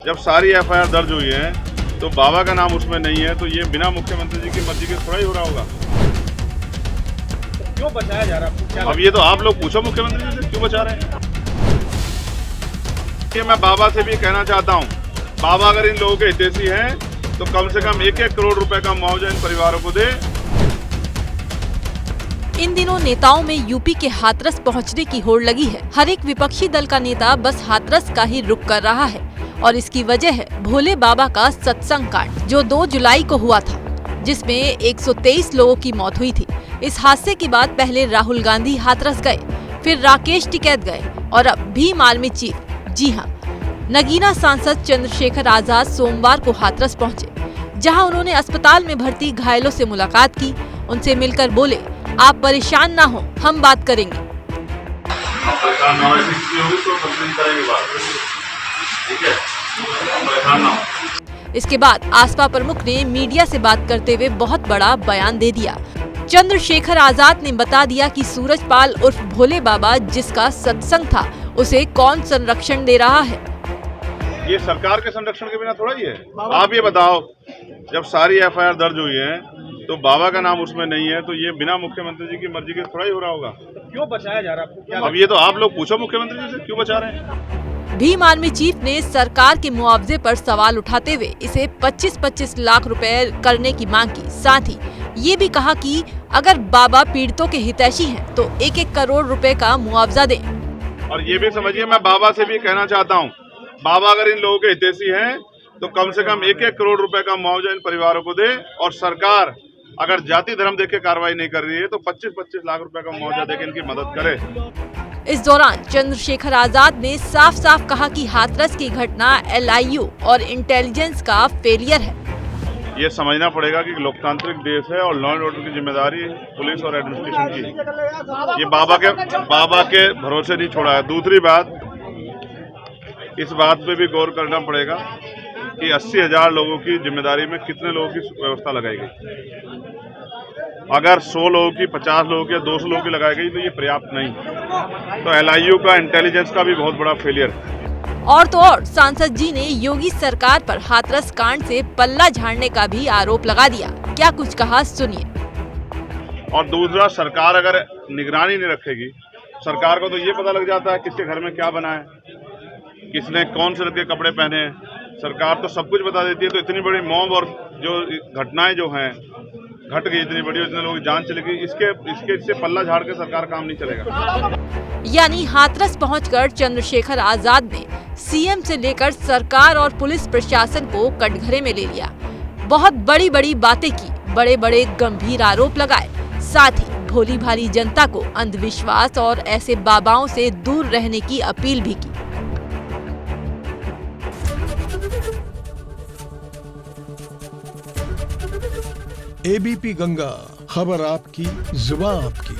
जब सारी एफआईआर दर्ज हुई है तो बाबा का नाम उसमें नहीं है, तो ये बिना मुख्यमंत्री जी की मर्जी के थोड़ा ही हो रहा होगा। तो क्यों बचाया जा रहा है? अब ये तो आप लोग पूछो मुख्यमंत्री जी से क्यों बचा रहे हैं। ये मैं बाबा से भी कहना चाहता हूँ, बाबा अगर इन लोगों के हितैषी हैं तो कम से कम 1-1 करोड़ रुपए का मुआवजा इन परिवारों को दे। इन दिनों नेताओं में यूपी के हाथरस पहुंचने की होड़ लगी है। हर एक विपक्षी दल का नेता बस हाथरस का ही रुख कर रहा है और इसकी वजह है भोले बाबा का सत्संग कांड, जो 2 जुलाई को हुआ था, जिसमें 123 लोगों की मौत हुई थी। इस हादसे के बाद पहले राहुल गांधी हाथरस गए, फिर राकेश टिकैत गए और अब भीम आर्मी चीफ, जी हाँ, नगीना सांसद चंद्रशेखर आजाद सोमवार को हाथरस पहुंचे, जहां उन्होंने अस्पताल में भर्ती घायलों से मुलाकात की। उनसे मिलकर बोले, आप परेशान ना हो, हम बात करेंगे। इसके बाद आसपा प्रमुख ने मीडिया से बात करते हुए बहुत बड़ा बयान दे दिया। चंद्रशेखर आजाद ने बता दिया कि सूरजपाल उर्फ भोले बाबा जिसका सत्संग था, उसे कौन संरक्षण दे रहा है। ये सरकार के संरक्षण के बिना थोड़ा ही है। आप ये बताओ, जब सारी एफआईआर दर्ज हुई है तो बाबा का नाम उसमें नहीं है, तो ये बिना मुख्यमंत्री जी की मर्जी के थोड़ा ही हो रहा होगा। तो क्यों बचाया जा रहा है? अब ये तो आप लोग पूछो मुख्यमंत्री जी से क्यों बचा रहे हैं। भीम आर्मी चीफ ने सरकार के मुआवजे पर सवाल उठाते हुए इसे 25-25 लाख रुपए करने की मांग की। साथ ही ये भी कहा कि अगर बाबा पीड़ितों के हितैषी हैं तो 1-1 करोड़ रुपए का मुआवजा दें। और ये भी समझिए, मैं बाबा से भी कहना चाहता हूँ, बाबा अगर इन लोगों के हितैषी हैं तो कम से कम 1-1 करोड़ रुपए का मुआवजा इन परिवारों को दे। और सरकार अगर जाति धर्म देख के कार्रवाई नहीं कर रही है तो 25-25 लाख रुपए का मुआवजा देकर इनकी मदद करे। इस दौरान चंद्रशेखर आजाद ने साफ साफ कहा कि हाथरस की घटना LIU और इंटेलिजेंस का फेलियर है। ये समझना पड़ेगा कि लोकतांत्रिक देश है और लॉ एंड ऑर्डर की जिम्मेदारी पुलिस और एडमिनिस्ट्रेशन की। ये बाबा के भरोसे नहीं छोड़ा है। दूसरी बात, इस बात पे भी गौर करना पड़ेगा कि 80,000 लोगों की जिम्मेदारी में कितने लोगों की व्यवस्था लगाई गई। अगर 100 लोगों की, 50 लोगों की या 200 लोगों की लगाई गई तो ये पर्याप्त नहीं। तो LIU का, इंटेलिजेंस का भी बहुत बड़ा फेलियर है। और तो और सांसद जी ने योगी सरकार पर हाथरस कांड से पल्ला झाड़ने का भी आरोप लगा दिया। क्या कुछ कहा, सुनिए। और दूसरा, सरकार अगर निगरानी नहीं रखेगी, सरकार को तो ये पता लग जाता है किसके घर में क्या बना है, किसने कौन से रंग के कपड़े पहने हैं। सरकार तो सब कुछ बता देती है। तो इतनी बड़ी मॉब और जो घटनाएं जो हैं घट गई, इतनी बड़ी, इतने लोगों की जान चली गई, इससे पल्ला झाड़ के सरकार काम नहीं चलेगा। यानी हाथरस पहुंचकर चंद्रशेखर आजाद ने CM से लेकर सरकार और पुलिस प्रशासन को कटघरे में ले लिया। बहुत बड़ी बड़ी बातें की, बड़े बड़े गंभीर आरोप लगाए, साथ ही भोली भाली जनता को अंधविश्वास और ऐसे बाबाओं से दूर रहने की अपील भी की। ABP गंगा, खबर आपकी, जुबान आपकी।